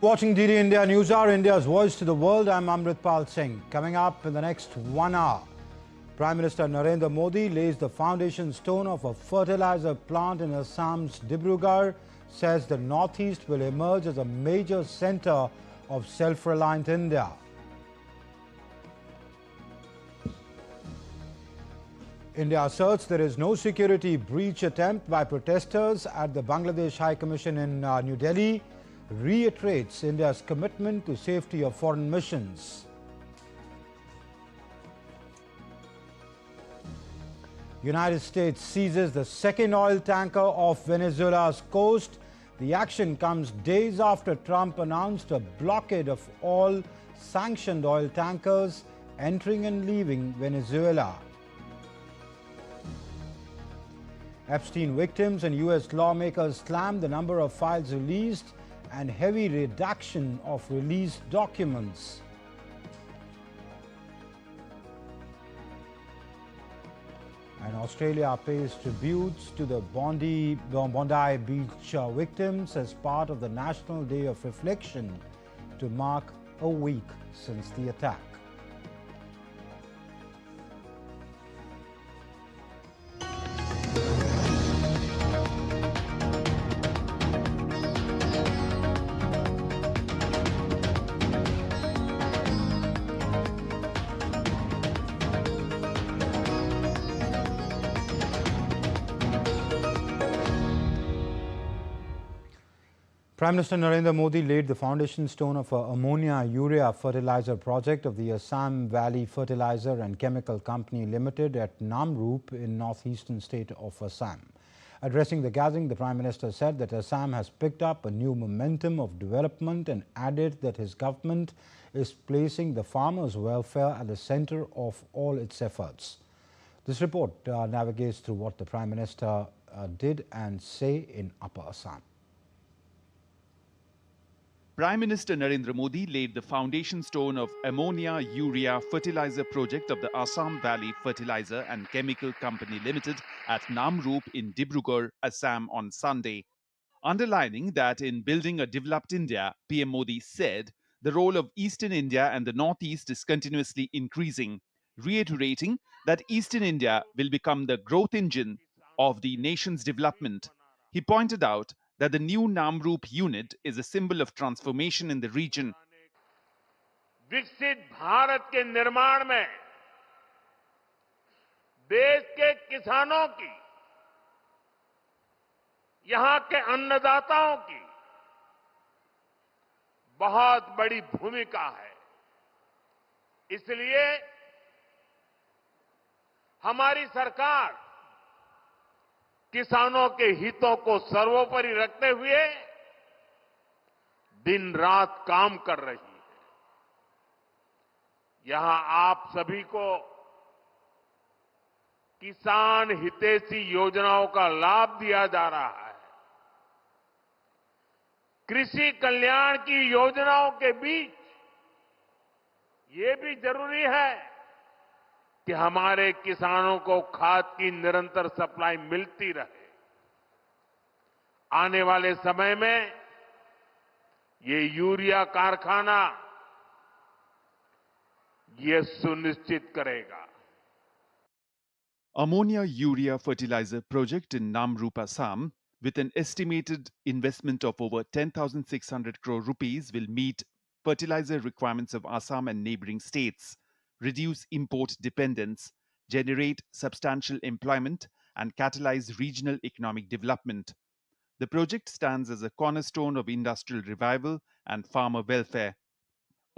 Watching DD India Newshour, India's voice to the world. I'm Amritpal Singh. Coming up in the next 1 hour, Prime Minister Narendra Modi lays the foundation stone of a fertilizer plant in Assam's Dibrugarh, says the northeast will emerge as a major centre of self-reliant India. India asserts there is no security breach attempt by protesters at the Bangladesh High Commission in New Delhi, reiterates India's commitment to safety of foreign missions. United States seizes the second oil tanker off Venezuela's coast. The action comes days after Trump announced a blockade of all sanctioned oil tankers entering and leaving Venezuela. Epstein victims and U.S. lawmakers slam the number of files released and heavy redaction of released documents. And Australia pays tributes to the Bondi Beach victims as part of the National Day of Reflection to mark a week since the attack. Prime Minister Narendra Modi laid the foundation stone of an ammonia-urea fertilizer project of the Assam Valley Fertilizer and Chemical Company Limited at Namrup in northeastern state of Assam. Addressing the gathering, the Prime Minister said that Assam has picked up a new momentum of development and added that his government is placing the farmers' welfare at the centre of all its efforts. This report navigates through what the Prime Minister did and say in Upper Assam. Prime Minister Narendra Modi laid the foundation stone of ammonia-urea fertilizer project of the Assam Valley Fertilizer and Chemical Company Limited at Namrup in Dibrugarh, Assam on Sunday. Underlining that in building a developed India, PM Modi said the role of Eastern India and the Northeast is continuously increasing, reiterating that Eastern India will become the growth engine of the nation's development. He pointed out that the new Namrup unit is a symbol of transformation in the region. विकसित भारत के निर्माण में देश के किसानों की, यहां के अन्नदाताओं की बहुत बड़ी भूमिका है। इसलिए हमारी सरकार किसानों के हितों को सर्वोपरि रखते हुए दिन रात काम कर रही है। यहां आप सभी को किसान हितैषी योजनाओं का लाभ दिया जा रहा है। कृषि कल्याण की योजनाओं के बीच ये भी जरूरी है कि हमारे किसानों को खाद की निरंतर सप्लाई मिलती रहे। आने वाले समय में ये यूरिया कारखाना ये सुनिश्चित करेगा। Ammonia-urea fertilizer project in Namrup, Assam, with an estimated investment of over 10,600 crore rupees, will meet fertilizer requirements of Assam and neighboring states, reduce import dependence, generate substantial employment, and catalyze regional economic development. The project stands as a cornerstone of industrial revival and farmer welfare.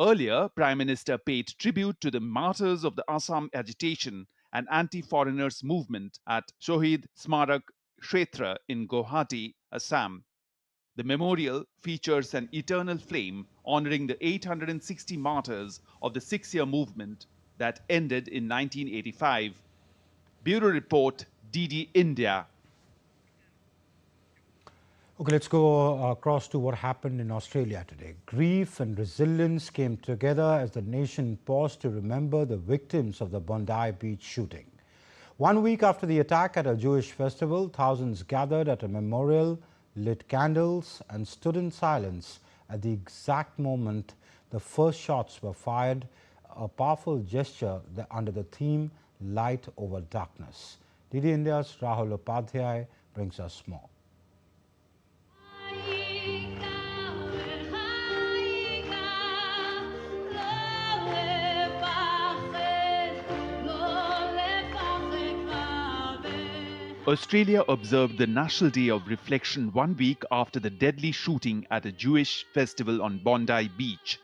Earlier, Prime Minister paid tribute to the martyrs of the Assam agitation and anti-foreigners movement at Shohid Smarak Kshetra in Guwahati, Assam. The memorial features an eternal flame honoring the 860 martyrs of the 6-year movement that ended in 1985. Bureau Report, DD India. Okay, let's go across to what happened in Australia today. Grief and resilience came together as the nation paused to remember the victims of the Bondi Beach shooting. 1 week after the attack at a Jewish festival, thousands gathered at a memorial, lit candles and stood in silence At the exact moment the first shots were fired, a powerful gesture under the theme Light Over Darkness. DD India's Rahul Upadhyay brings us more. Australia observed the National Day of Reflection 1 week after the deadly shooting at a Jewish festival on Bondi Beach.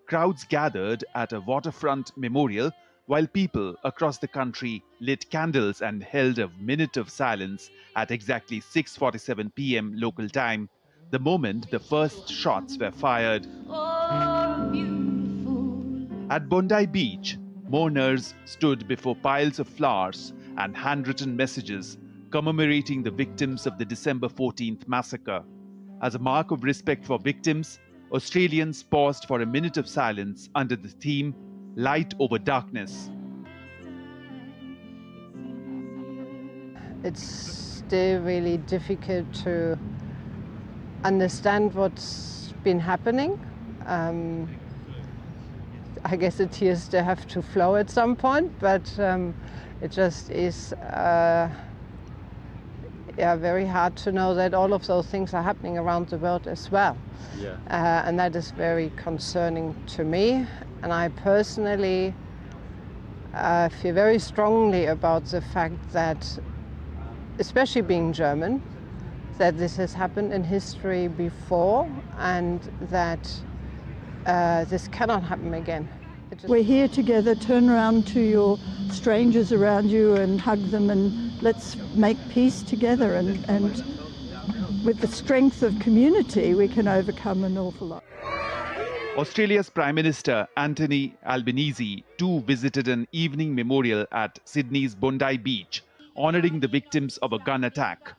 Crowds gathered at a waterfront memorial while people across the country lit candles and held a minute of silence at exactly 6:47 p.m. local time, the moment the first shots were fired. At Bondi Beach, mourners stood before piles of flowers and handwritten messages commemorating the victims of the December 14th massacre. As a mark of respect for victims, Australians paused for a minute of silence under the theme Light Over Darkness. It's still really difficult to understand what's been happening. I guess the tears still have to flow at some point, but it just is very hard to know that all of those things are happening around the world as well. And that is very concerning to me. And I personally feel very strongly about the fact that, especially being German, that this has happened in history before and that this cannot happen again. We're here together, turn around to your strangers around you and hug them, and let's make peace together, and with the strength of community we can overcome an awful lot. Australia's Prime Minister Anthony Albanese too visited an evening memorial at Sydney's Bondi Beach, honouring the victims of a gun attack.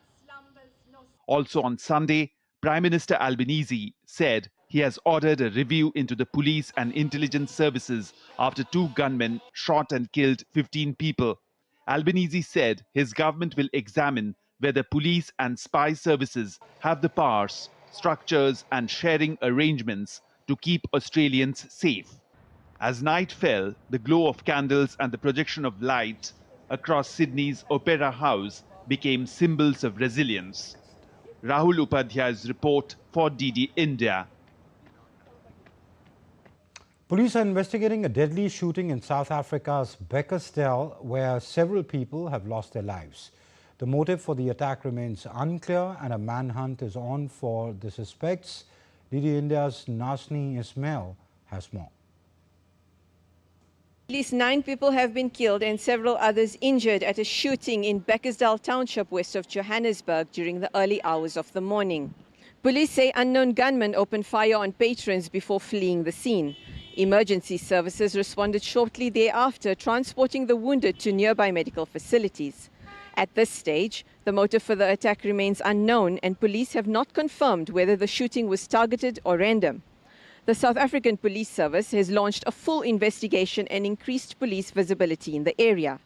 Also on Sunday, Prime Minister Albanese said he has ordered a review into the police and intelligence services after 2 gunmen shot and killed 15 people. Albanese said his government will examine whether police and spy services have the powers, structures and sharing arrangements to keep Australians safe. As night fell, the glow of candles and the projection of light across Sydney's Opera House became symbols of resilience. Rahul Upadhyay's report for DD India. Police are investigating a deadly shooting in South Africa's Beckersdale, where several people have lost their lives. The motive for the attack remains unclear and a manhunt is on for the suspects. DD India's Nasni Ismail has more. At least 9 people have been killed and several others injured at a shooting in Beckersdale Township west of Johannesburg during the early hours of the morning. Police say unknown gunmen opened fire on patrons before fleeing the scene. Emergency services responded shortly thereafter, transporting the wounded to nearby medical facilities. At this stage, the motive for the attack remains unknown and police have not confirmed whether the shooting was targeted or random. The South African Police Service has launched a full investigation and increased police visibility in the area.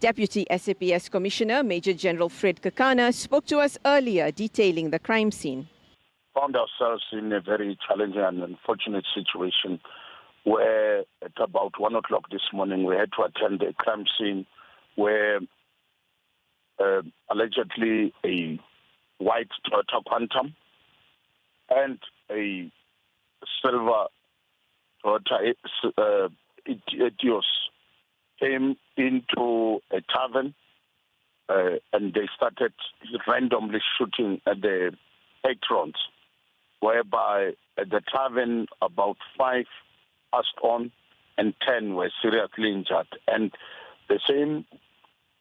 Deputy SAPS Commissioner Major General Fred Kakana spoke to us earlier detailing the crime scene. Found ourselves in a very challenging and unfortunate situation where at about 1 o'clock this morning we had to attend a crime scene where allegedly a white Toyota Quantum and a silver Toyota Etios came into a tavern and they started randomly shooting at the patrons, whereby at the tavern about 5 passed on and 10 were seriously injured. And the same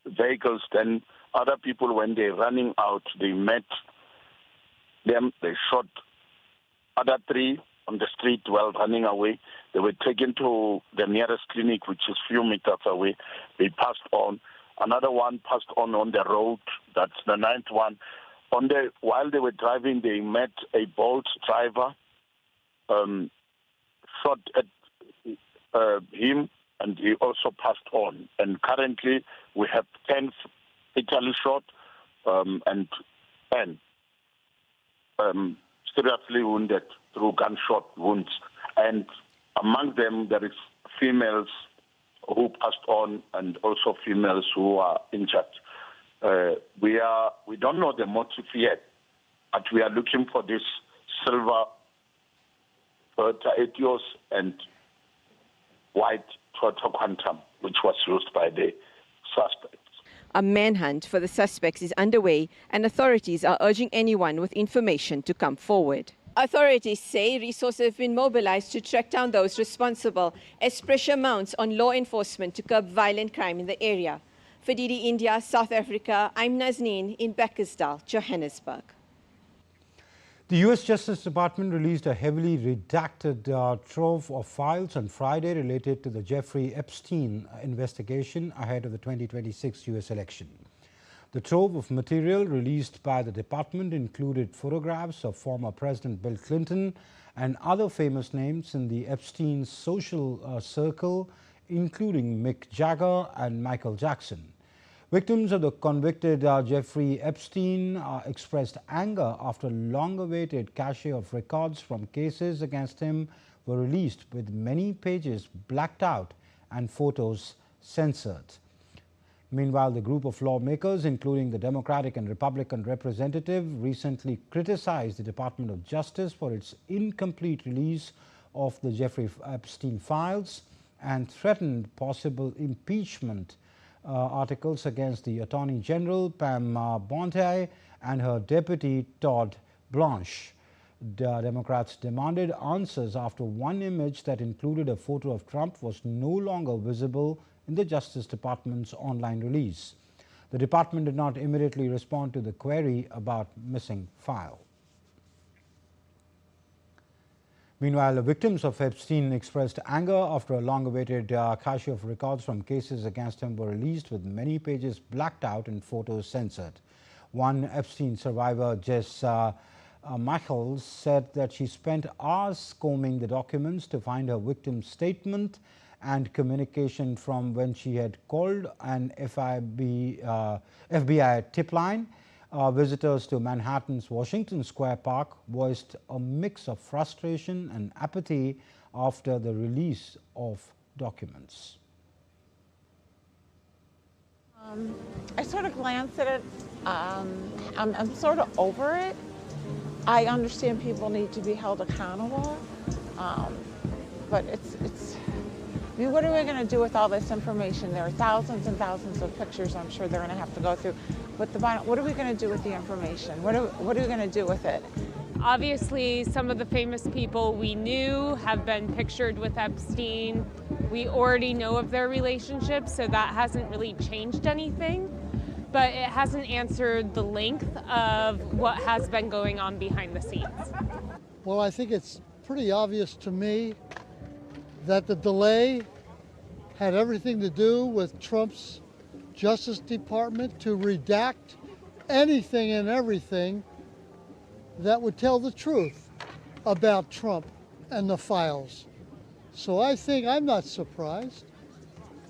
vehicles, then other people, when they're running out, they met them, they shot other 3 on the street while running away. They were taken to the nearest clinic, which is few meters away. They passed on. Another one passed on the road. That's the 9th one. While they were driving, they met a Bolt driver, shot at him, and he also passed on. And currently, we have 10 fatally shot and 10 seriously wounded through gunshot wounds. And among them, there is females who passed on and also females who are injured. We don't know the motive yet, but we are looking for this silver Etios and white quantum, which was used by the suspects. A manhunt for the suspects is underway, and authorities are urging anyone with information to come forward. Authorities say resources have been mobilized to track down those responsible as pressure mounts on law enforcement to curb violent crime in the area. For DD India, South Africa, I'm Nazneen in Bekkersdal, Johannesburg. The U.S. Justice Department released a heavily redacted trove of files on Friday related to the Jeffrey Epstein investigation ahead of the 2026 U.S. election. The trove of material released by the department included photographs of former President Bill Clinton and other famous names in the Epstein social circle, including Mick Jagger and Michael Jackson. Victims of the convicted Jeffrey Epstein expressed anger after long-awaited cache of records from cases against him were released, with many pages blacked out and photos censored. Meanwhile, the group of lawmakers, including the Democratic and Republican representative, recently criticized the Department of Justice for its incomplete release of the Jeffrey Epstein files and threatened possible impeachment articles against the Attorney General Pam Bondi and her deputy Todd Blanche. The Democrats demanded answers after one image that included a photo of Trump was no longer visible in the Justice Department's online release. The department did not immediately respond to the query about missing file. Meanwhile, the victims of Epstein expressed anger after a long-awaited cache of records from cases against him were released, with many pages blacked out and photos censored. One Epstein survivor, Jess Michaels, said that she spent hours combing the documents to find her victim's statement and communication from when she had called an FBI tip line. Visitors to Manhattan's Washington Square Park voiced a mix of frustration and apathy after the release of documents. I sort of glanced at it. I'm sort of over it. I understand people need to be held accountable, but it's. I mean, what are we going to do with all this information? There are thousands and thousands of pictures I'm sure they're going to have to go through. But what are we going to do with the information? What are we going to do with it? Obviously, some of the famous people we knew have been pictured with Epstein. We already know of their relationship, so that hasn't really changed anything. But it hasn't answered the length of what has been going on behind the scenes. Well, I think it's pretty obvious to me that the delay had everything to do with Trump's Justice Department to redact anything and everything that would tell the truth about Trump and the files. So I think I'm not surprised.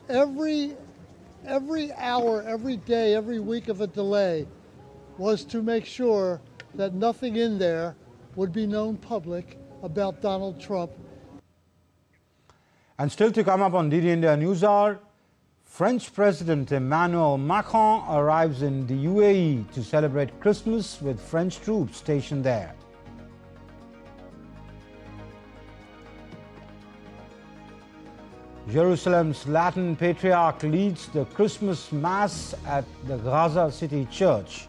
Every hour, every day, every week of a delay was to make sure that nothing in there would be known public about Donald Trump. And still to come up on DD India Newshour, French President Emmanuel Macron arrives in the UAE to celebrate Christmas with French troops stationed there. Jerusalem's Latin Patriarch leads the Christmas Mass at the Gaza City Church.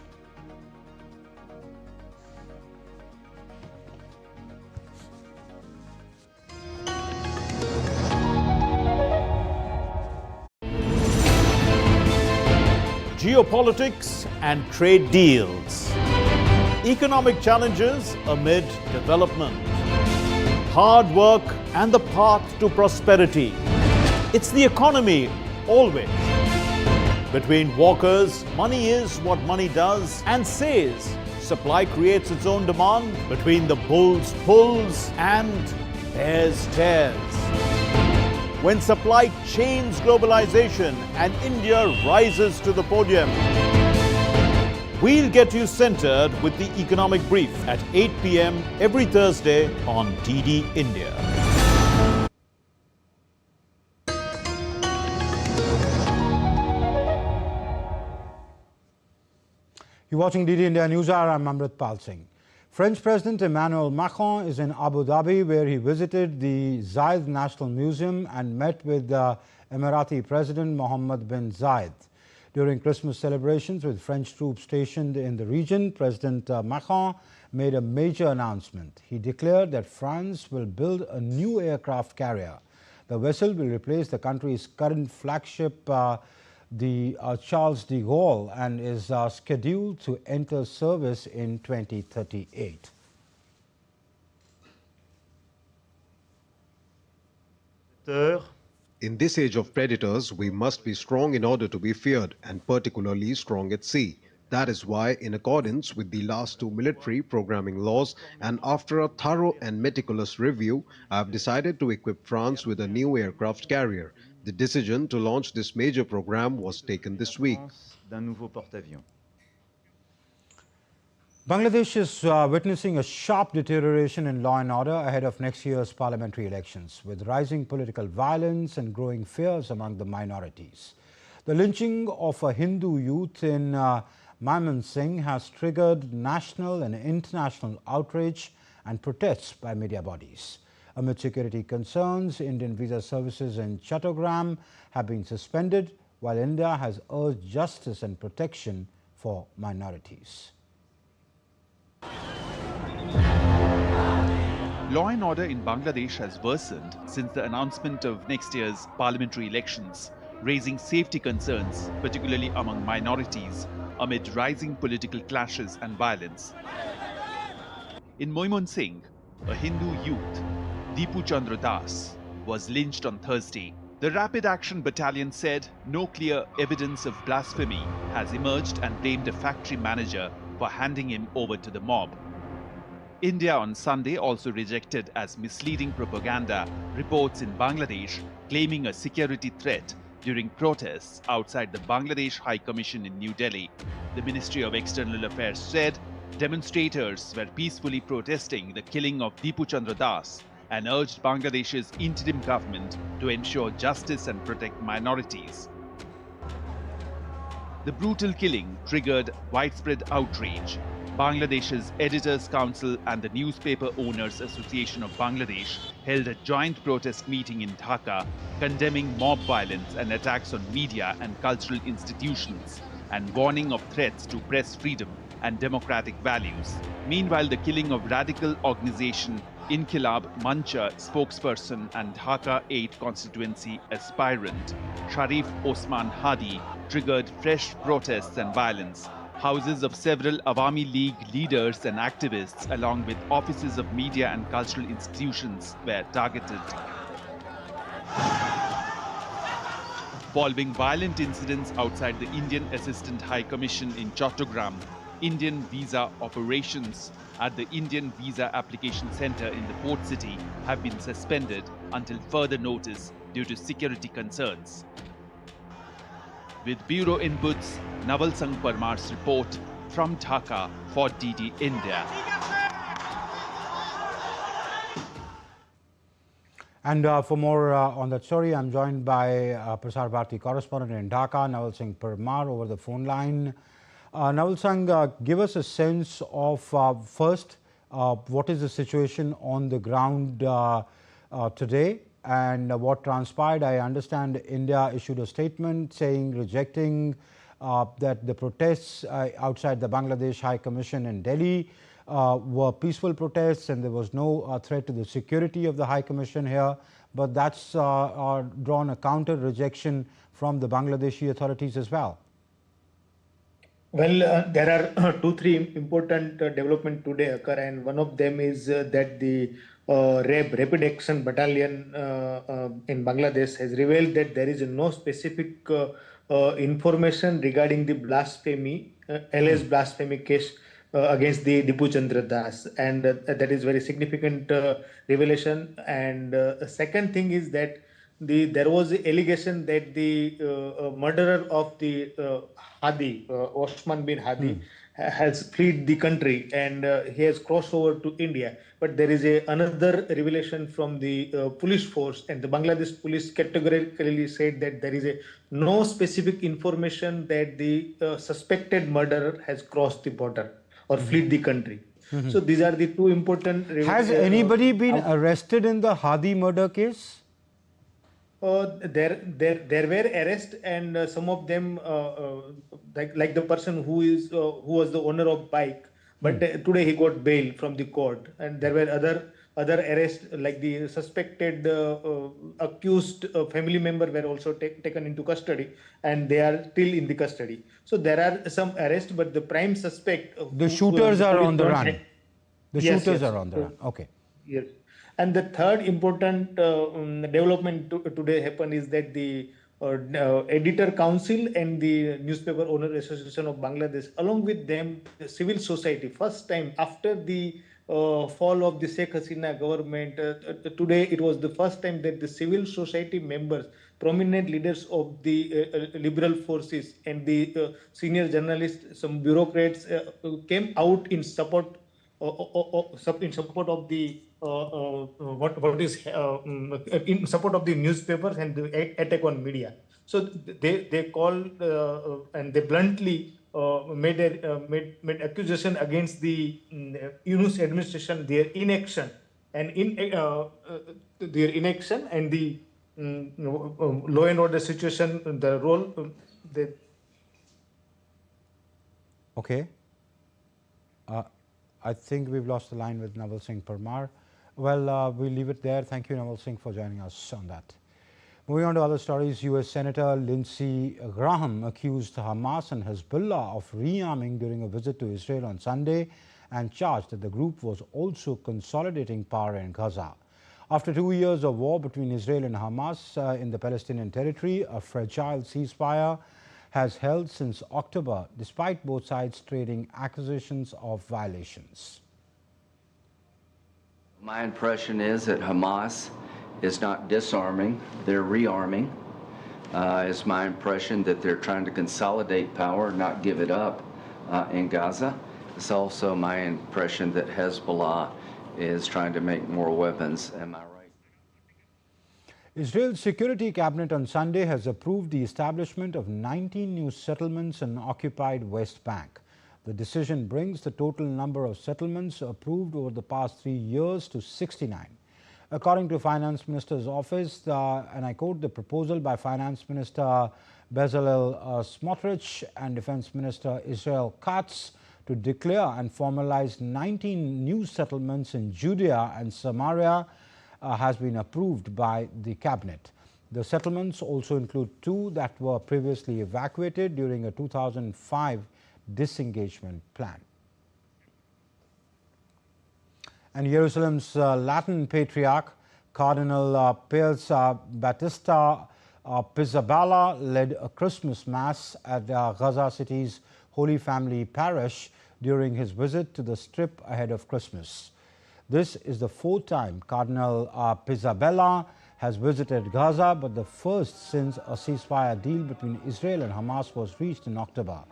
Geopolitics and trade deals. Economic challenges amid development. Hard work and the path to prosperity. It's the economy always. Between walkers, money is what money does and says. Supply creates its own demand. Between the bulls pulls and bears tears. When supply chains globalization and India rises to the podium. We'll get you centered with the economic brief at 8 p.m. every Thursday on DD India. You're watching DD India Newshour. I'm Amritpal Singh. French President Emmanuel Macron is in Abu Dhabi, where he visited the Zayed National Museum and met with Emirati President Mohammed bin Zayed. During Christmas celebrations with French troops stationed in the region, President Macron made a major announcement. He declared that France will build a new aircraft carrier. The vessel will replace the country's current flagship, the Charles de Gaulle, and is scheduled to enter service in 2038. In this age of predators, we must be strong in order to be feared, and particularly strong at sea. That is why, in accordance with the last two military programming laws, and after a thorough and meticulous review, I have decided to equip France with a new aircraft carrier. The decision to launch this major program was taken this week. Bangladesh is witnessing a sharp deterioration in law and order ahead of next year's parliamentary elections, with rising political violence and growing fears among the minorities. The lynching of a Hindu youth in Mymensingh has triggered national and international outrage and protests by media bodies. Amid security concerns, Indian visa services in Chattogram have been suspended, while India has urged justice and protection for minorities. Law and order in Bangladesh has worsened since the announcement of next year's parliamentary elections, raising safety concerns, particularly among minorities, amid rising political clashes and violence. In Mymensingh, a Hindu youth, Deepu Chandra Das, was lynched on Thursday. The Rapid Action Battalion said no clear evidence of blasphemy has emerged and blamed a factory manager for handing him over to the mob. India on Sunday also rejected as misleading propaganda reports in Bangladesh claiming a security threat during protests outside the Bangladesh High Commission in New Delhi. The Ministry of External Affairs said demonstrators were peacefully protesting the killing of Deepu Chandra Das and urged Bangladesh's interim government to ensure justice and protect minorities. The brutal killing triggered widespread outrage. Bangladesh's Editors' Council and the Newspaper Owners Association of Bangladesh held a joint protest meeting in Dhaka, condemning mob violence and attacks on media and cultural institutions, and warning of threats to press freedom and democratic values. Meanwhile, the killing of radical organization Inkilab Mancha spokesperson and Dhaka 8 constituency aspirant Sharif Osman Hadi triggered fresh protests and violence. Houses of several Awami League leaders and activists, along with offices of media and cultural institutions, were targeted. Following violent incidents outside the Indian Assistant High Commission in Chattogram, Indian visa operations at the Indian Visa Application Center in the port city have been suspended until further notice due to security concerns. With bureau inputs, Naval Sangh Parmar's report from Dhaka for DD India. And for more on that story, I'm joined by Prasar Bharati correspondent in Dhaka, Naval Singh Parmar, over the phone line. Naval Singh, give us a sense of first, what is the situation on the ground today and what transpired. I understand India issued a statement saying, rejecting that the protests outside the Bangladesh High Commission in Delhi were peaceful protests and there was no threat to the security of the High Commission here. But that's drawn a counter rejection from the Bangladeshi authorities as well. Well, there are 2-3 important developments today occur, and one of them is that the Rapid Action Battalion in Bangladesh has revealed that there is no specific information regarding the blasphemy, alleged blasphemy case against the Deepu Chandra Das, and that is very significant revelation. And the second thing is that there was the allegation that the murderer of the Hadi, Osman bin Hadi, has fled the country, and he has crossed over to India. But there is another revelation from the police force, and the Bangladesh police categorically said that there is no specific information that the suspected murderer has crossed the border or fled the country. So these are the two important. Has anybody been arrested in the Hadi murder case? There were arrests, and some of them, like the person who was the owner of bike, but today he got bail from the court, and there were other arrests, like the suspected accused family member were also taken into custody, and they are still in the custody. So there are some arrests, but the prime suspect, the shooters are on the run. The shooters are on the run. Okay. Yes. And the third important development today happened is that the Editor Council and the Newspaper Owner Association of Bangladesh, along with them, the civil society, first time after the fall of the Sheikh Hasina government, today it was the first time that the civil society members, prominent leaders of the liberal forces and the senior journalists, some bureaucrats came out in support of the in support of the newspapers and the attack on media. So they called and they bluntly made accusation against the Yunus administration, their inaction and the law and order situation, the role. Okay. I think we've lost the line with Naval Singh Parmar. Well, we'll leave it there. Thank you, Naval Singh, for joining us on that. Moving on to other stories, U.S. Senator Lindsey Graham accused Hamas and Hezbollah of rearming during a visit to Israel on Sunday and charged that the group was also consolidating power in Gaza. After 2 years of war between Israel and Hamas in the Palestinian territory, a fragile ceasefire has held since October, despite both sides trading accusations of violations. My impression is that Hamas is not disarming, they're rearming. It's my impression that they're trying to consolidate power, not give it up in Gaza. It's also my impression that Hezbollah is trying to make more weapons. Am I right? Israel's Security Cabinet on Sunday has approved the establishment of 19 new settlements in occupied West Bank. The decision brings the total number of settlements approved over the past 3 years to 69. According to Finance Minister's office, and I quote, the proposal by Finance Minister Bezalel Smotrich and Defense Minister Israel Katz to declare and formalize 19 new settlements in Judea and Samaria has been approved by the Cabinet. The settlements also include 2 that were previously evacuated during a 2005 disengagement plan. And Jerusalem's Latin Patriarch, Cardinal Pius Battista Pizzaballa, led a Christmas Mass at Gaza City's Holy Family Parish during his visit to the Strip ahead of Christmas. This is the 4th time Cardinal Pizzaballa has visited Gaza, but the first since a ceasefire deal between Israel and Hamas was reached in October.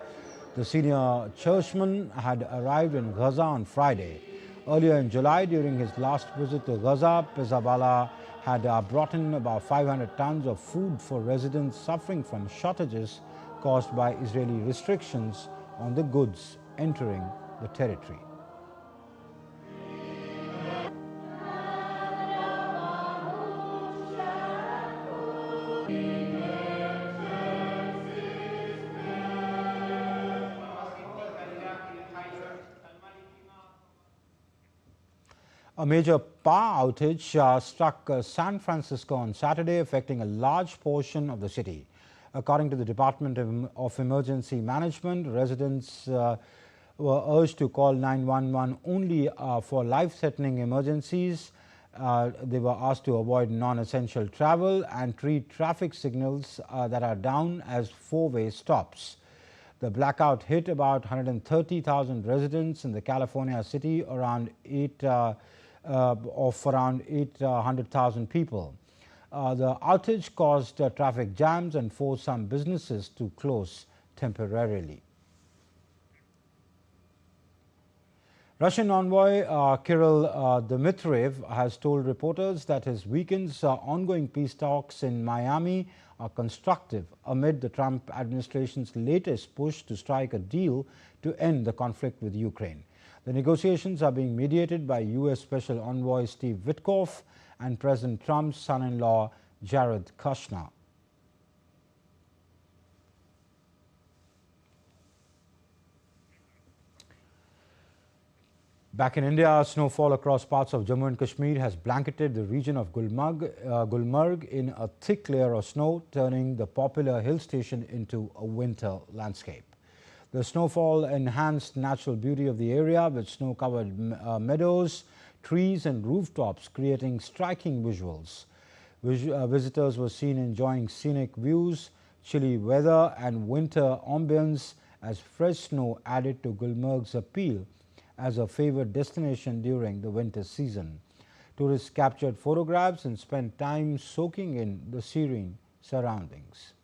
The senior churchman had arrived in Gaza on Friday. Earlier in July, during his last visit to Gaza, Pizzaballa had brought in about 500 tons of food for residents suffering from shortages caused by Israeli restrictions on the goods entering the territory. A major power outage struck San Francisco on Saturday, affecting a large portion of the city. According to the Department of Emergency Management, residents were urged to call 911 only for life-threatening emergencies. They were asked to avoid non-essential travel and treat traffic signals that are down as four-way stops. The blackout hit about 130,000 residents in the California city, around 800,000 people. The outage caused traffic jams and forced some businesses to close temporarily. Russian envoy Kirill Dmitriev has told reporters that his weekend's ongoing peace talks in Miami are constructive amid the Trump administration's latest push to strike a deal to end the conflict with Ukraine. The negotiations are being mediated by U.S. Special Envoy Steve Witkoff and President Trump's son-in-law Jared Kushner. Back in India, snowfall across parts of Jammu and Kashmir has blanketed the region of Gulmarg in a thick layer of snow, turning the popular hill station into a winter landscape. The snowfall enhanced natural beauty of the area with snow-covered meadows, trees and rooftops, creating striking visuals. Visitors were seen enjoying scenic views, chilly weather and winter ambience as fresh snow added to Gulmarg's appeal as a favored destination during the winter season. Tourists captured photographs and spent time soaking in the serene surroundings.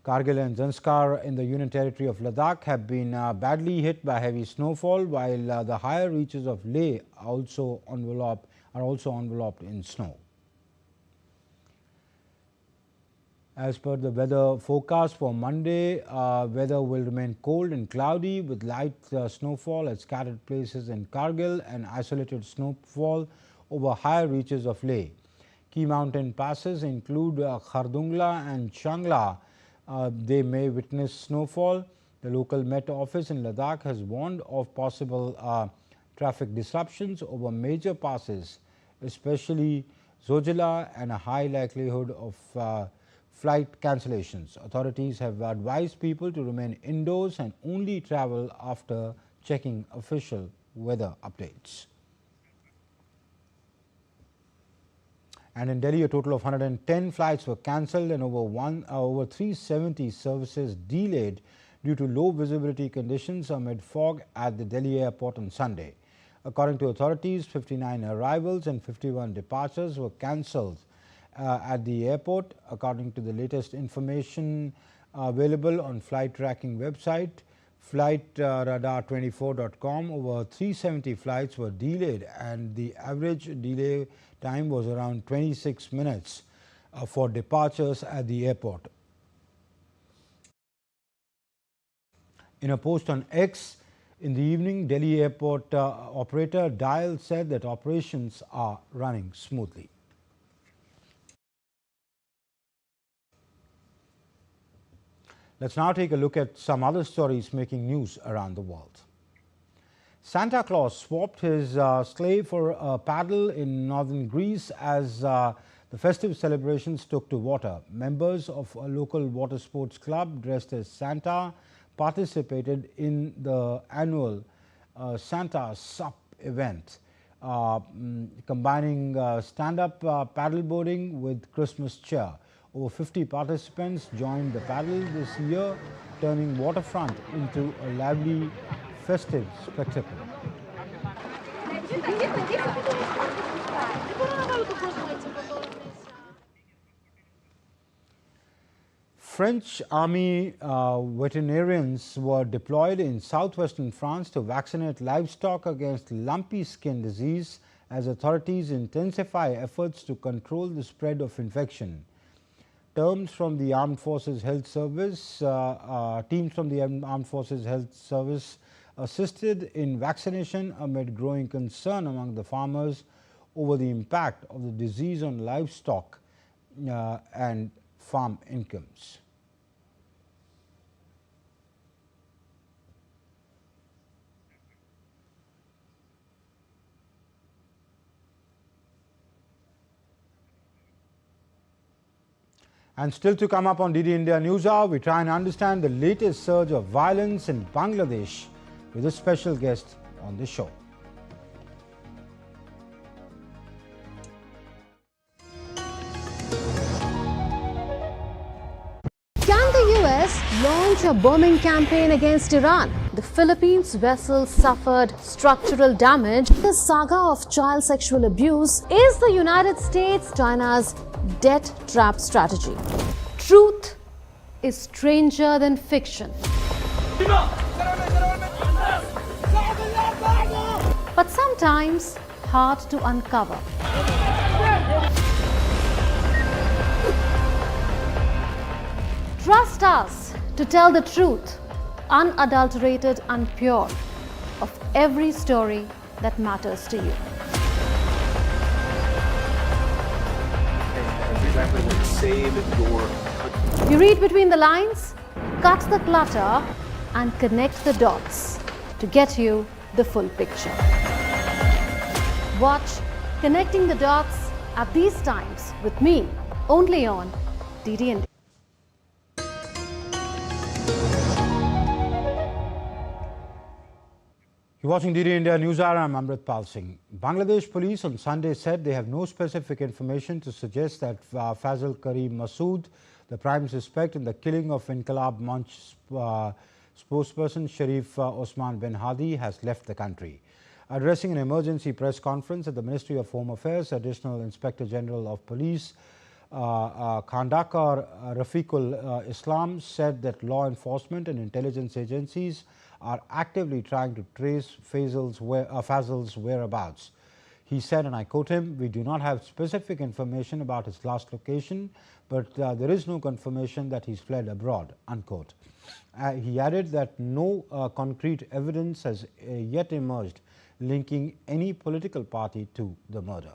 Kargil and Zanskar in the Union Territory of Ladakh have been badly hit by heavy snowfall, while the higher reaches of Leh are also enveloped in snow. As per the weather forecast for Monday, weather will remain cold and cloudy with light snowfall at scattered places in Kargil and isolated snowfall over higher reaches of Leh. Key mountain passes include Khardungla and Changla. They may witness snowfall. The local Met Office in Ladakh has warned of possible traffic disruptions over major passes, especially Zojila, and a high likelihood of flight cancellations. Authorities have advised people to remain indoors and only travel after checking official weather updates. And in Delhi, a total of 110 flights were cancelled and over 370 services delayed due to low visibility conditions amid fog at the Delhi airport on Sunday. According to authorities, 59 arrivals and 51 departures were cancelled at the airport. According to the latest information available on flight tracking website flightradar24.com, over 370 flights were delayed and the average delay time was around 26 minutes for departures at the airport. In a post on X in the evening, Delhi airport operator Dial said that operations are running smoothly. Let's now take a look at some other stories making news around the world. Santa Claus swapped his sleigh for a paddle in northern Greece as the festive celebrations took to water. Members of a local water sports club dressed as Santa participated in the annual Santa Sup event, combining stand-up paddleboarding with Christmas cheer. Over 50 participants joined the paddle this year, turning waterfront into a lively, festive spectacle. French army veterinarians were deployed in southwestern France to vaccinate livestock against lumpy skin disease as authorities intensify efforts to control the spread of infection. Teams from the Armed Forces Health Service assisted in vaccination amid growing concern among the farmers over the impact of the disease on livestock and farm incomes. And still to come up on DD India Newshour, we try and understand the latest surge of violence in Bangladesh with a special guest on the show. Can the US launch a bombing campaign against Iran? The Philippines vessel suffered structural damage. The saga of child sexual abuse. Is the United States China's debt trap strategy? Truth is stranger than fiction. but sometimes hard to uncover. Trust us to tell the truth, unadulterated and pure, of every story that matters to you. You read between the lines, cut the clutter, and connect the dots to get you the full picture. Watch Connecting the Dots at these times with me, only on DD India. You're watching DD India Newshour. I'm Amritpal Singh. Bangladesh police on Sunday said they have no specific information to suggest that Fazil Karim Masood, the prime suspect in the killing of Inqilab Munch spokesperson Sharif Osman bin Hadi, has left the country. Addressing an emergency press conference at the Ministry of Home Affairs, Additional Inspector General of Police Khandakar Rafiqul Islam said that law enforcement and intelligence agencies are actively trying to trace Fazil's whereabouts. He said, and I quote him, "We do not have specific information about his last location, but there is no confirmation that he's fled abroad," unquote. He added that no concrete evidence has yet emerged linking any political party to the murder.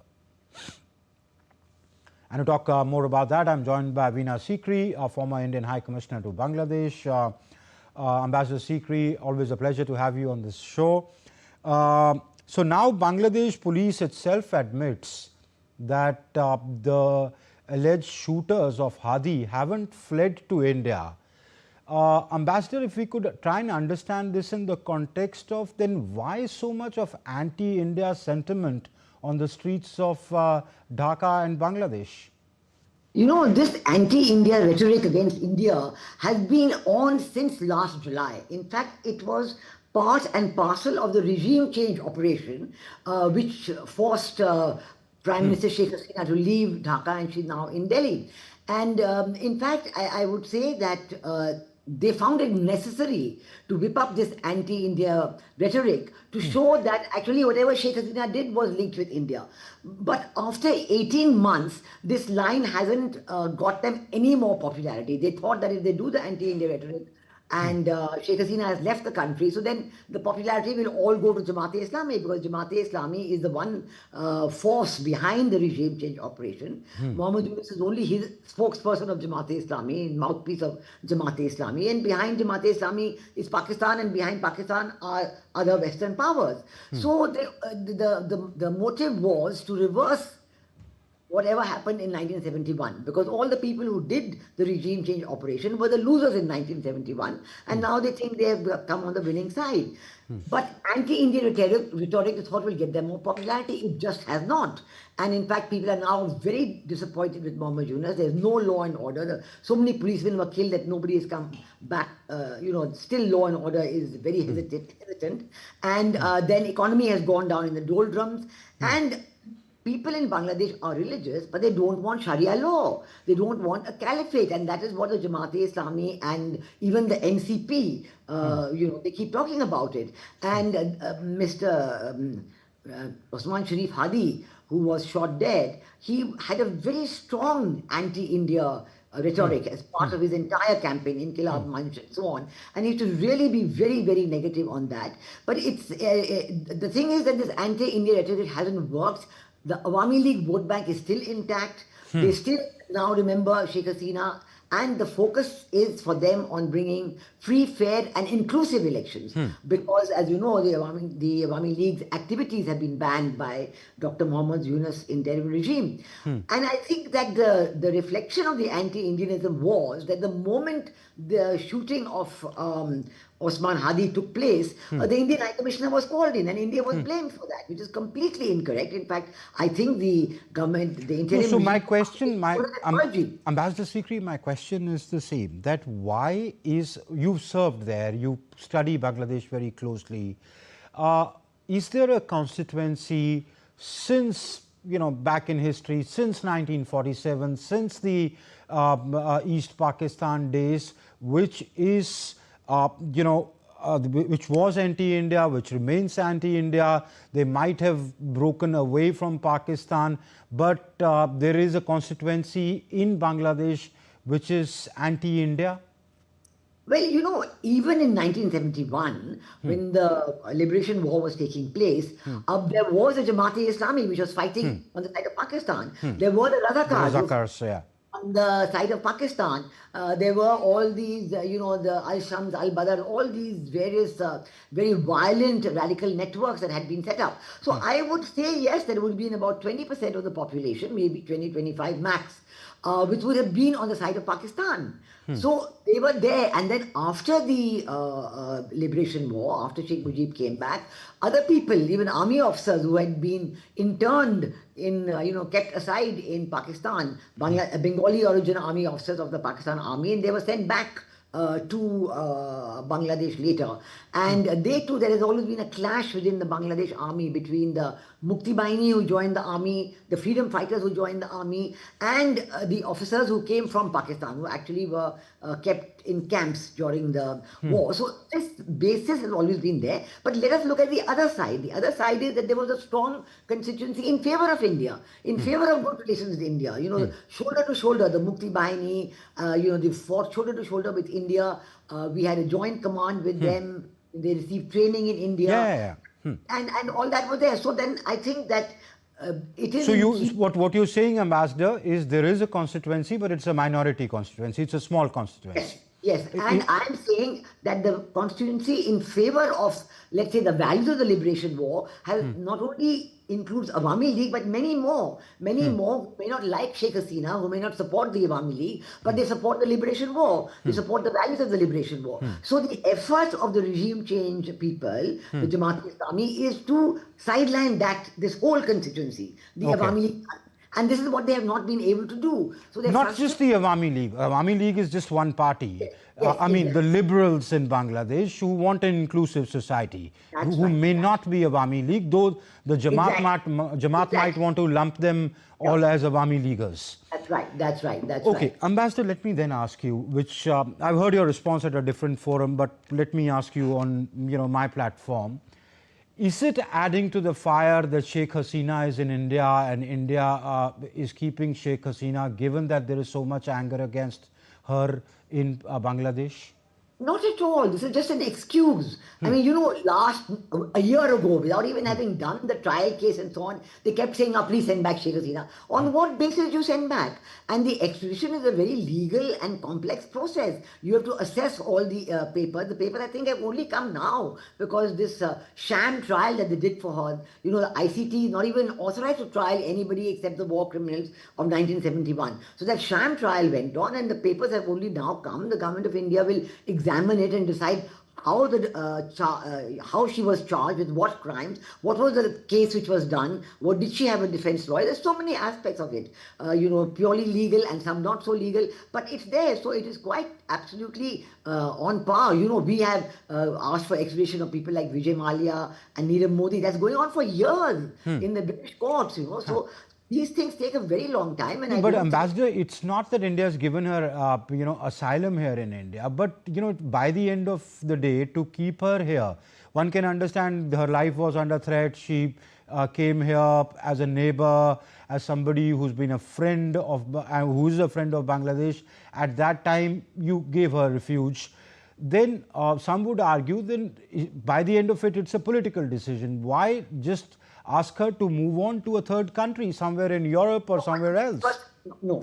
And to talk more about that, I'm joined by Veena Sikri, a former Indian High Commissioner to Bangladesh. Ambassador Sikri, always a pleasure to have you on this show. So now Bangladesh police itself admits that the alleged shooters of Hadi haven't fled to India. Ambassador, if we could try and understand this in the context of then why so much of anti-India sentiment on the streets of Dhaka and Bangladesh? You know, this anti-India rhetoric against India has been on since last July. In fact, it was part and parcel of the regime change operation, which forced Prime Minister Sheikh Hasina to leave Dhaka, and she's now in Delhi. And in fact, I would say that they found it necessary to whip up this anti-India rhetoric to show that actually whatever Sheikh Hasina did was linked with India. But after 18 months, this line hasn't got them any more popularity. They thought that if they do the anti-India rhetoric and Sheikh Hasina has left the country, so then the popularity will all go to Jamaat-e-Islami, because Jamaat-e-Islami is the one force behind the regime change operation. Mohammed Yunus is only his spokesperson of Jamaat-e-Islami, mouthpiece of Jamaat-e-Islami, and behind Jamaat-e-Islami is Pakistan, and behind Pakistan are other Western powers. So the motive was to reverse whatever happened in 1971, because all the people who did the regime change operation were the losers in 1971, and now they think they have come on the winning side. But anti-Indian rhetoric, they thought, will get them more popularity. It just has not. And in fact, people are now very disappointed with Mohammed Yunus. There's no law and order. So many policemen were killed that nobody has come back. Still law and order is very hesitant. And then economy has gone down in the doldrums. And people in Bangladesh are religious, but they don't want Sharia law. They don't want a caliphate, and that is what the Jamaat-e-Islami and even the NCP, they keep talking about it. And Mr. Osman Sharif Hadi, who was shot dead, he had a very strong anti-India rhetoric as part of his entire campaign, Inqilab Munch and so on. And he had to really be very, very negative on that. But it's the thing is that this anti-India rhetoric hasn't worked. The Awami League vote bank is still intact. They still now remember Sheikh Hasina, and the focus is for them on bringing free, fair and inclusive elections. Because as you know, the Awami League's activities have been banned by Dr. Mohammed Yunus' interim regime. And I think that the reflection of the anti-Indianism was that the moment the shooting of Osman Hadi took place, the Indian High Commissioner was called in, and India was blamed for that, which is completely incorrect. In fact, I think the government, the interim... So my question, Ambassador Sikri, my question is the same, that why is, you've served there, you study Bangladesh very closely, is there a constituency since, back in history, since 1947, since the East Pakistan days, which is which was anti-India, which remains anti-India. They might have broken away from Pakistan, but there is a constituency in Bangladesh which is anti-India. Well, you know, even in 1971, when the Liberation War was taking place, there was a Jamaat-e-Islami which was fighting on the side of Pakistan. There were the Razakars. Yeah. On the side of Pakistan, there were all these, you know, the Al-Shams, Al-Badr, all these various very violent radical networks that had been set up. So I would say, yes, there would be about 20% of the population, maybe 20, 25 max, which would have been on the side of Pakistan. So they were there, and then after the Liberation War, after Sheikh Mujib came back, other people, even army officers who had been interned in, kept aside in Pakistan, Bengali origin army officers of the Pakistan army, and they were sent back to Bangladesh later. And they too, there has always been a clash within the Bangladesh army between the Mukti Baini who joined the army, the freedom fighters who joined the army, and the officers who came from Pakistan, who actually were kept in camps during the war. So this basis has always been there. But let us look at the other side. The other side is that there was a strong constituency in favor of India, in favor of good relations with India. You know, shoulder to shoulder, the Mukti Baini, they fought shoulder to shoulder with India. We had a joint command with them. They received training in India. And all that was there. So then I think that it is... So what you're saying, Ambassador, is there is a constituency, but it's a minority constituency. It's a small constituency. Yes, and I'm saying that the constituency in favor of, let's say, the values of the Liberation War has not only includes Awami League, but many more who may not like Sheikh Hasina, who may not support the Awami League, but they support the Liberation War. They support the values of the Liberation War. So the effort of the regime change people, the Jamaat-e-Islami, is to sideline this whole constituency, the Awami League. And this is what they have not been able to do. So not just the Awami League. Awami League is just one party. I mean, the liberals in Bangladesh who want an inclusive society, who may not be Awami League, though the Jamaat might want to lump them all as Awami Leaguers. That's right. Okay, Ambassador, let me then ask you, which I've heard your response at a different forum, but let me ask you on my platform. Is it adding to the fire that Sheikh Hasina is in India and India is keeping Sheikh Hasina, given that there is so much anger against her in Bangladesh? Not at all. This is just an excuse. I mean, a year ago, without even having done the trial case and so on, they kept saying, please send back Sheikh Hasina. On what basis you send back? And the extradition is a very legal and complex process. You have to assess all the papers. The papers, I think, have only come now because this sham trial that they did for her, the ICT is not even authorized to trial anybody except the war criminals of 1971. So that sham trial went on and the papers have only now come. The government of India will examine it and decide how how she was charged with what crimes, what was the case which was done, what did she have a defense lawyer. There's so many aspects of it, purely legal and some not so legal, but it's there. So it is quite absolutely on par. We have asked for extradition of people like Vijay Mallya and Nirav Modi. That's going on for years in the British courts, So these things take a very long time. And but Ambassador, it's not that India has given her, asylum here in India. But, by the end of the day, to keep her here, one can understand her life was under threat. She came here as a neighbor, as somebody who's been a friend of, who's a friend of Bangladesh. At that time, you gave her refuge. Then some would argue, then by the end of it, it's a political decision. Why just ask her to move on to a third country, somewhere in Europe or somewhere else?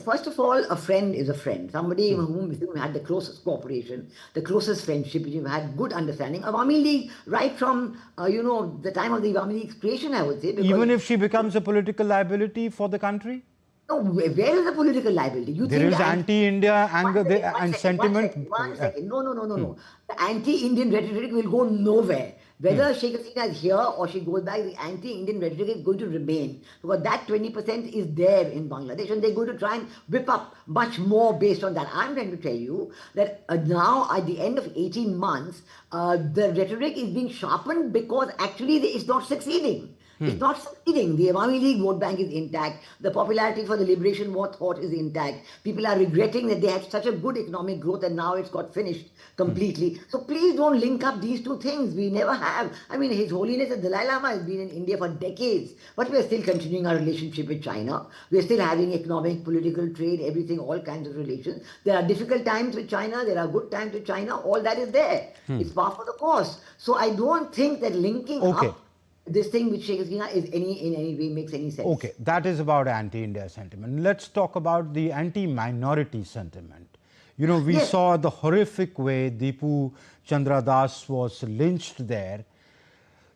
First of all, a friend is a friend. Somebody with whom you had the closest cooperation, the closest friendship, you've had good understanding. Awami League, right from, the time of the Awami League's creation, I would say. Even if she becomes a political liability for the country? No, where is the political liability? There is anti-India anger and sentiment. One second. No. The anti-Indian rhetoric will go nowhere. Whether Sheikh Hasina is here or she goes back, the anti-Indian rhetoric is going to remain. Because that 20% is there in Bangladesh and they're going to try and whip up much more based on that. I'm trying to tell you that now at the end of 18 months, the rhetoric is being sharpened because actually it's not succeeding. It's not succeeding. The Awami League vote bank is intact. The popularity for the Liberation War thought is intact. People are regretting that they had such a good economic growth and now it's got finished completely. So please don't link up these two things. We never have. I mean, His Holiness the Dalai Lama has been in India for decades, but we are still continuing our relationship with China. We are still having economic, political, trade, everything, all kinds of relations. There are difficult times with China. There are good times with China. All that is there. It's par for the course. So I don't think that linking up this thing with Sheikh Hasina is in any way makes any sense. Okay, that is about anti-India sentiment. Let's talk about the anti-minority sentiment. You know, we saw the horrific way Deepu Chandra Das was lynched there.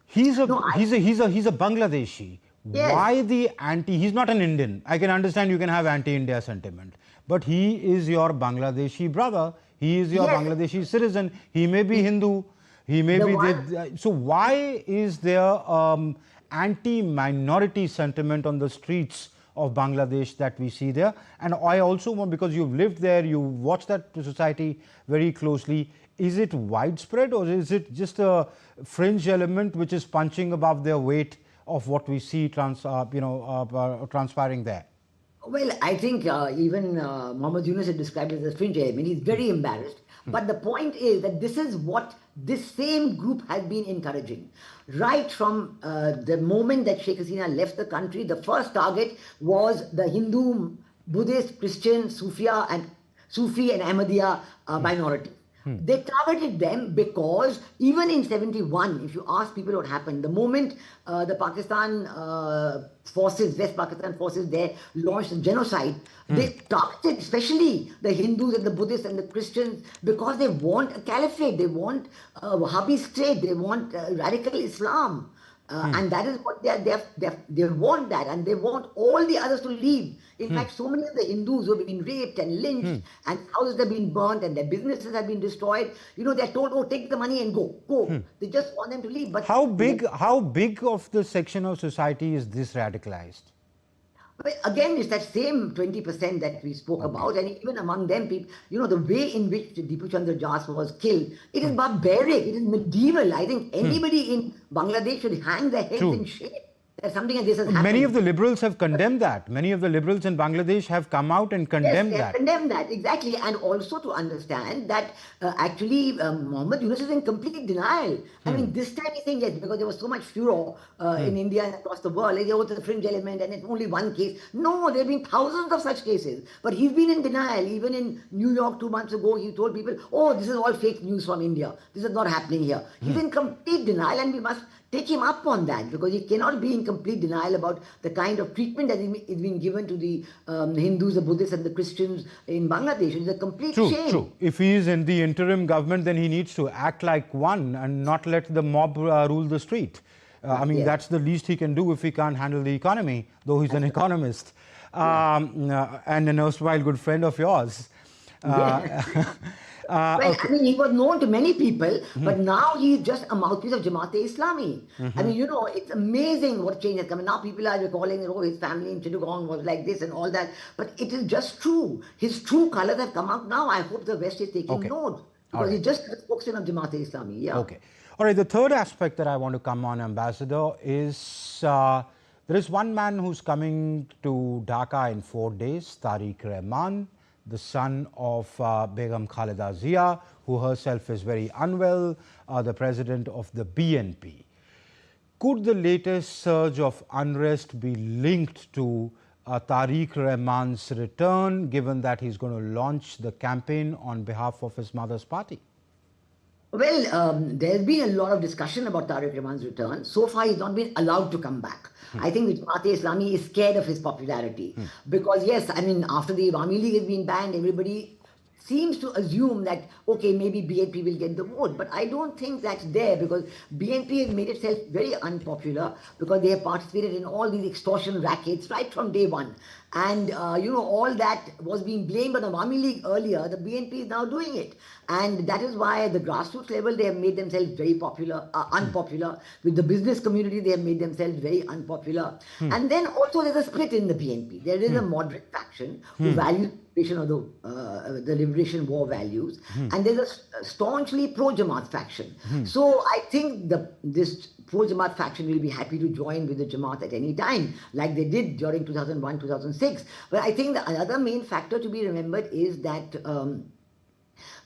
He's a Bangladeshi. Yes. Why the he's not an Indian. I can understand you can have anti-India sentiment, but he is your Bangladeshi brother. He is your Bangladeshi citizen. He may be Hindu. He may be. So why is there anti-minority sentiment on the streets of Bangladesh that we see there? And I also want, because you've lived there, you watched that society very closely. Is it widespread, or is it just a fringe element which is punching above their weight of what we see transpiring there? Well, I think even Muhammad Yunus had described it as a fringe element. He's very embarrassed. But the point is that this is what this same group has been encouraging. Right from the moment that Sheikh Hasina left the country, the first target was the Hindu, Buddhist, Christian, Sufi and Ahmadiyya minority. They targeted them because even in 71, if you ask people what happened, the moment the Pakistan forces, West Pakistan forces there launched a genocide, they targeted especially the Hindus and the Buddhists and the Christians because they want a caliphate, they want a Wahhabi state, they want radical Islam. And that is what they want that, and they want all the others to leave. In fact, so many of the Hindus who have been raped and lynched and houses have been burnt and their businesses have been destroyed, you know, they're told, oh, take the money and go. They just want them to leave. But how big of the section of society is this radicalized? Again, it's that same 20% that we spoke about, and even among them, people, you know, the way in which Deepu Chandra Das was killed, it is barbaric, it is medieval. I think anybody in Bangladesh should hang their heads in shame that something like this has happened. Many of the liberals have condemned that. Many of the liberals in Bangladesh have come out and condemned that. Condemned that, exactly. And also to understand that actually Muhammad Yunus is in complete denial. I mean, this time he's saying yes, because there was so much furor in India and across the world. Like, oh, it's a fringe element and it's only one case. No, there have been thousands of such cases. But he's been in denial. Even in New York 2 months ago, he told people, oh, this is all fake news from India. This is not happening here. He's in complete denial, and we must take him up on that, because he cannot be in complete denial about the kind of treatment that is being given to the Hindus, the Buddhists and the Christians in Bangladesh. It's a complete shame. True. If he is in the interim government, then he needs to act like one and not let the mob rule the street. I mean, that's the least he can do if he can't handle the economy, though he's an economist and an erstwhile good friend of yours. I mean, he was known to many people, but now he's just a mouthpiece of Jamaat-e-Islami. I mean, you know, it's amazing what change has come. And now people are recalling, oh, his family in Chittagong was like this and all that. But it is just true. His true colors have come out now. I hope the West is taking note, because he's just a spokesman of Jamaat-e-Islami. Yeah. Okay. All right. The third aspect that I want to come on, Ambassador, is there is one man who's coming to Dhaka in 4 days, Tariq Rahman, the son of Begum Khaleda Zia, who herself is very unwell, the president of the BNP. Could the latest surge of unrest be linked to Tariq Rahman's return, given that he's going to launch the campaign on behalf of his mother's party? Well, there's been a lot of discussion about Tariq Rahman's return. So far, he's not been allowed to come back. I think the Jamaat-e-Islami is scared of his popularity. Because, yes, I mean, after the Awami League has been banned, everybody seems to assume that, okay, maybe BNP will get the vote. But I don't think that's there, because BNP has made itself very unpopular because they have participated in all these extortion rackets right from day one. And, all that was being blamed on the Awami League earlier, the BNP is now doing it. And that is why at the grassroots level, they have made themselves very popular, unpopular. With the business community, they have made themselves very unpopular. And then also there's a split in the BNP. There is a moderate faction who values the liberation war values, and there's a staunchly pro-Jamaat faction. So I think this pro-Jamaat faction will be happy to join with the Jamaat at any time, like they did during 2001, 2006. But I think the other main factor to be remembered is that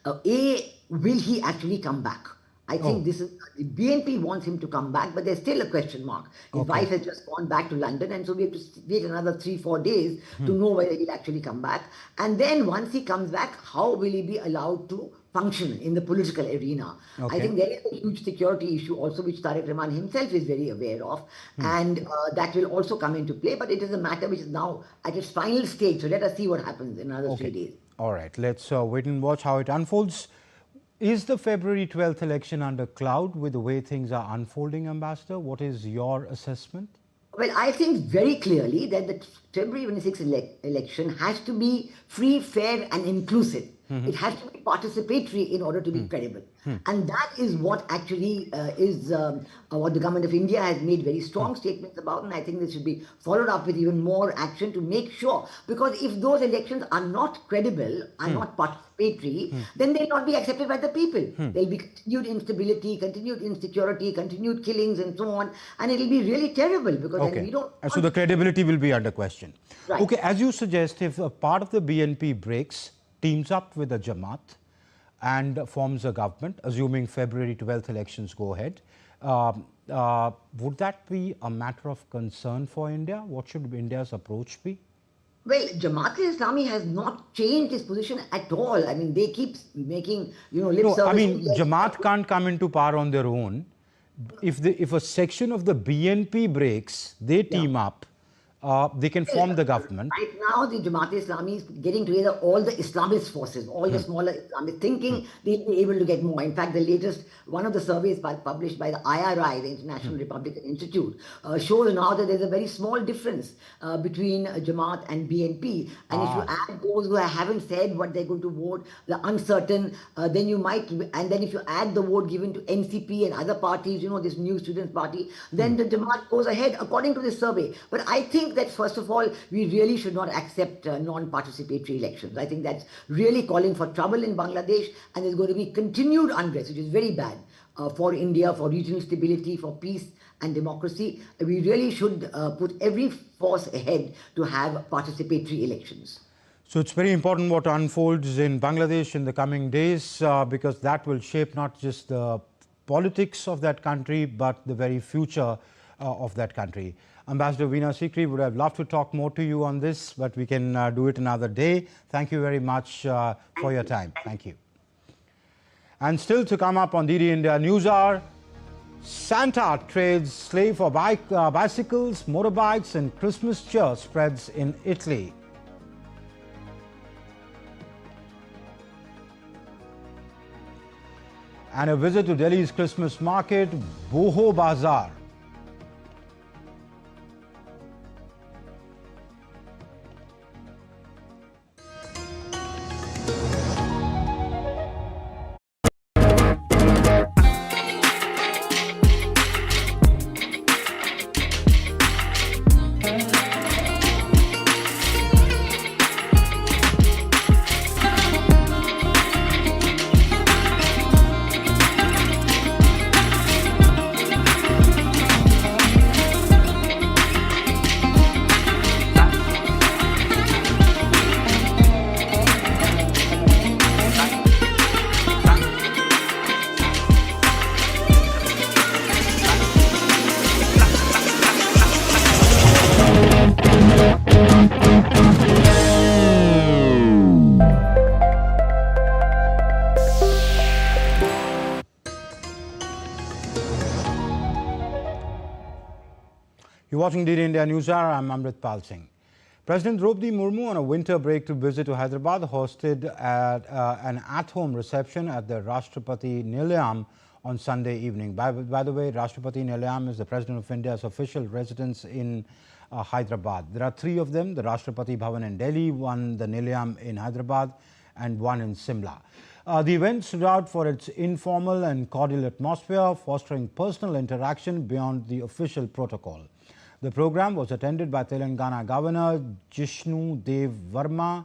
will he actually come back? I think the BNP wants him to come back, but there's still a question mark. His wife has just gone back to London, and so we have to wait another 3-4 days to know whether he'll actually come back. And then once he comes back, how will he be allowed to function in the political arena? I think there is a huge security issue also, which Tariq Rahman himself is very aware of, and that will also come into play. But it is a matter which is now at its final stage. So let us see what happens in another 3 days. All right, let's wait and watch how it unfolds. Is the February 12th election under cloud with the way things are unfolding, Ambassador? What is your assessment? Well, I think very clearly that the February 26th election has to be free, fair and inclusive. It has to be participatory in order to be credible. And that is what actually is what the Government of India has made very strong statements about, and I think this should be followed up with even more action to make sure, because if those elections are not credible, are not participatory, then they'll not be accepted by the people. There'll be continued instability, continued insecurity, continued killings and so on, and it'll be really terrible because then we don't... So the credibility will be under question. Right. Okay, as you suggest, if a part of the BNP breaks, teams up with the Jamaat and forms a government, assuming February 12th elections go ahead, would that be a matter of concern for India? What should India's approach be? Well, Jamaat-e-Islami has not changed its position at all. I mean, they keep making, lip service. I mean, Jamaat can't come into power on their own. If a section of the BNP breaks, they team up. They can form the government. Right now, the Jamaat-e-Islami is getting together all the Islamist forces, all the smaller Islamist, thinking they'll be able to get more. In fact, the latest, one of the surveys published by the IRI, the International Republican Institute, shows now that there's a very small difference between Jamaat and BNP. And if you add those who haven't said what they're going to vote, the uncertain, then you might, and then if you add the vote given to NCP and other parties, this New Students Party, then the Jamaat goes ahead according to this survey. But I think that first of all, we really should not accept non-participatory elections. I think that's really calling for trouble in Bangladesh, and there's going to be continued unrest, which is very bad for India, for regional stability, for peace and democracy. We really should put every force ahead to have participatory elections. So it's very important what unfolds in Bangladesh in the coming days, because that will shape not just the politics of that country, but the very future of that country. Ambassador Veena Sikri, would have loved to talk more to you on this, but we can do it another day. Thank you very much for your time. Thank you. And still to come up on DD India Newshour, Santa trades slave for bicycles, motorbikes and Christmas cheer spreads in Italy. And a visit to Delhi's Christmas market, Boho Bazaar. You're watching DD India Newshour. I'm Amrit Pal Singh. President Draupadi Murmu, on a winter break to visit to Hyderabad, hosted an at-home reception at the Rashtrapati Nilayam on Sunday evening. By the way, Rashtrapati Nilayam is the President of India's official residence in Hyderabad. There are 3 of them: the Rashtrapati Bhavan in Delhi, one the Nilayam in Hyderabad, and one in Simla. The event stood out for its informal and cordial atmosphere, fostering personal interaction beyond the official protocol. The program was attended by Telangana Governor Jishnu Dev Verma,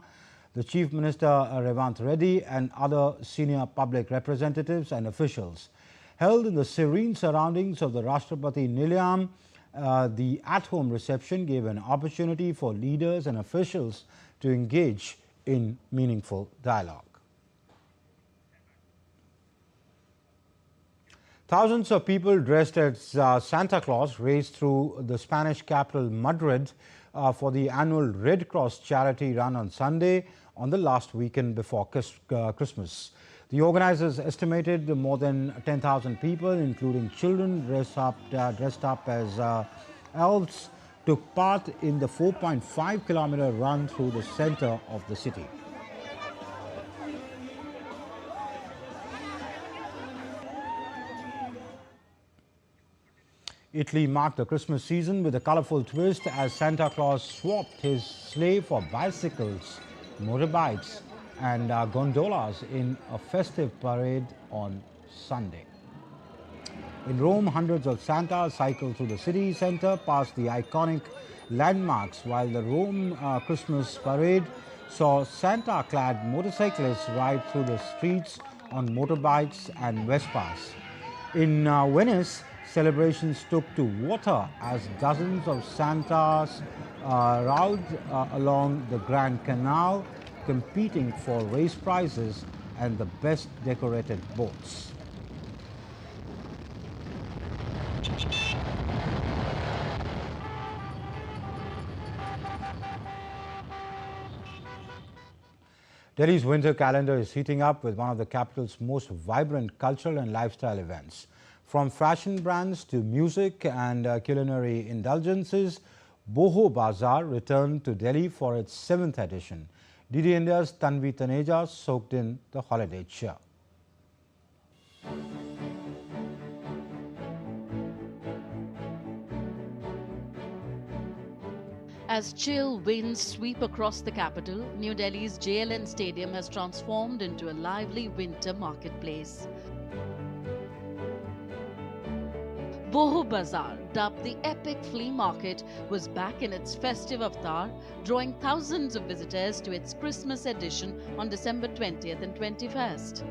the Chief Minister Revant Reddy, and other senior public representatives and officials. Held in the serene surroundings of the Rashtrapati Nilayam, the at-home reception gave an opportunity for leaders and officials to engage in meaningful dialogue. Thousands of people dressed as Santa Claus raced through the Spanish capital Madrid for the annual Red Cross charity run on Sunday, on the last weekend before Christmas. The organizers estimated more than 10,000 people, including children dressed up as elves, took part in the 4.5-kilometer run through the center of the city. Italy marked the Christmas season with a colorful twist as Santa Claus swapped his sleigh for bicycles, motorbikes and gondolas in a festive parade on Sunday. In Rome, hundreds of Santas cycled through the city centre past the iconic landmarks, while the Rome Christmas parade saw Santa-clad motorcyclists ride through the streets on motorbikes and Vespas. In Venice, celebrations took to water as dozens of Santas rowed along the Grand Canal, competing for race prizes and the best decorated boats. Delhi's winter calendar is heating up with one of the capital's most vibrant cultural and lifestyle events. From fashion brands to music and culinary indulgences, Boho Bazaar returned to Delhi for its 7th edition. DD India's Tanvi Taneja soaked in the holiday cheer. As chill winds sweep across the capital, New Delhi's JLN Stadium has transformed into a lively winter marketplace. Boho Bazaar, dubbed the epic flea market, was back in its festive avatar, drawing thousands of visitors to its Christmas edition on December 20th and 21st.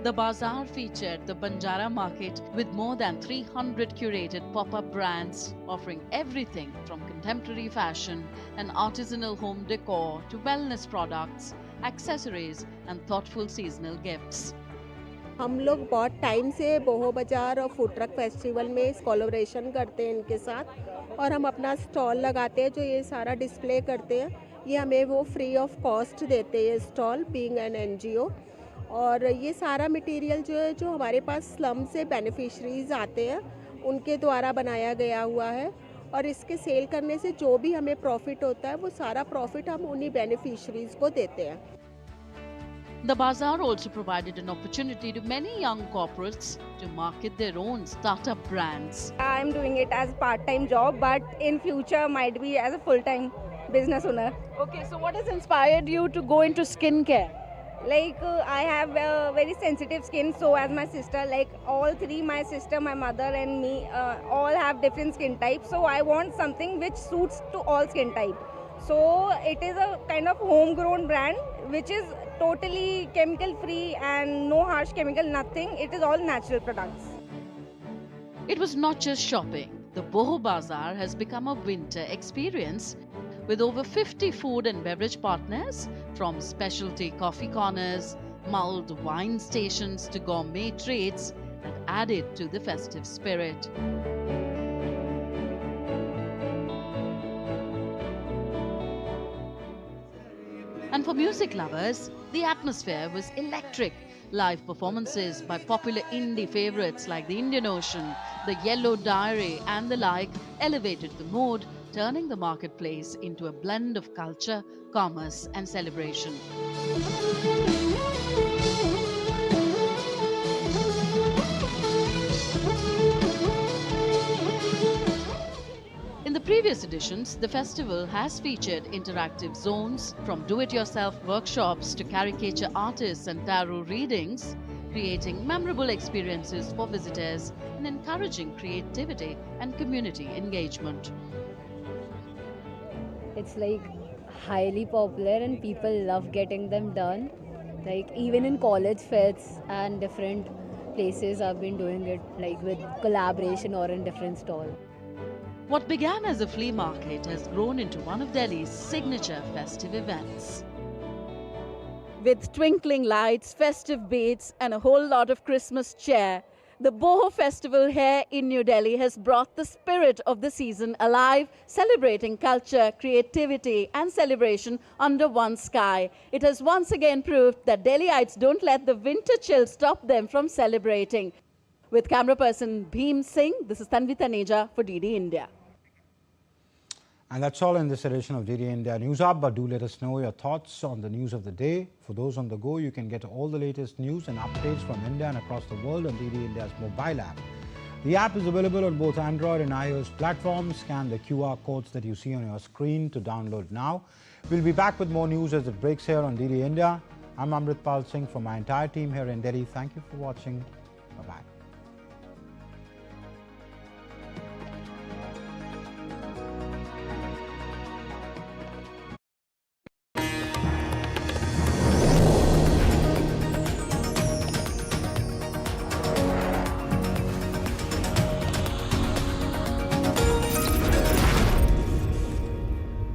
The bazaar featured the Banjara market with more than 300 curated pop-up brands offering everything from contemporary fashion and artisanal home decor to wellness products, accessories and thoughtful seasonal gifts. हम लोग बहुत time से बोहो बाजार और food truck festival में collaboration करते हैं इनके साथ और हम अपना स्टॉल लगाते हैं जो ये सारा डिस्प्ले करते हैं ये हमें वो फ्री ऑफ कॉस्ट देते हैं स्टॉल बीइंग एन एनजीओ और ये सारा मटेरियल जो है जो हमारे पास स्लम से बेनिफिशरीज आते हैं उनके द्वारा बनाया गया हुआ है और इसके सेल करने से जो भी हमें प्रॉफिट होता है वो सारा प्रॉफिट हम उन्हीं बेनिफिशरीज को देते हैं. The bazaar also provided an opportunity to many young corporates to market their own startup brands. I am doing it as part-time job, but in future might be as a full-time business owner. Okay, so what has inspired you to go into skincare? Like I have very sensitive skin, so as my sister, like all three, my sister, my mother and me, all have different skin types. So I want something which suits to all skin type. So it is a kind of homegrown brand which is totally chemical free and no harsh chemical, nothing. It is all natural products. It was not just shopping. The Boho Bazaar has become a winter experience with over 50 food and beverage partners, from specialty coffee corners, mulled wine stations to gourmet treats that added to the festive spirit. And for music lovers, the atmosphere was electric. Live performances by popular indie favorites like the Indian Ocean, the Yellow Diary and the like elevated the mood, turning the marketplace into a blend of culture, commerce and celebration. previous editions, the festival has featured interactive zones, from do-it-yourself workshops to caricature artists and tarot readings, creating memorable experiences for visitors and encouraging creativity and community engagement. It's like highly popular and people love getting them done. Like even in college fairs and different places I've been doing it, like with collaboration or in different stalls. What began as a flea market has grown into one of Delhi's signature festive events. With twinkling lights, festive beats and a whole lot of Christmas cheer, the Boho Festival here in New Delhi has brought the spirit of the season alive, celebrating culture, creativity and celebration under one sky. It has once again proved that Delhiites don't let the winter chill stop them from celebrating. With camera person Bheem Singh, this is Tanvi Taneja for DD India. And that's all in this edition of DD India News Up, but do let us know your thoughts on the news of the day. For those on the go, you can get all the latest news and updates from India and across the world on DD India's mobile app. The app is available on both Android and iOS platforms. Scan the QR codes that you see on your screen to download now. We'll be back with more news as it breaks here on DD India. I'm Amritpal Singh from my entire team here in Delhi. Thank you for watching. Bye-bye.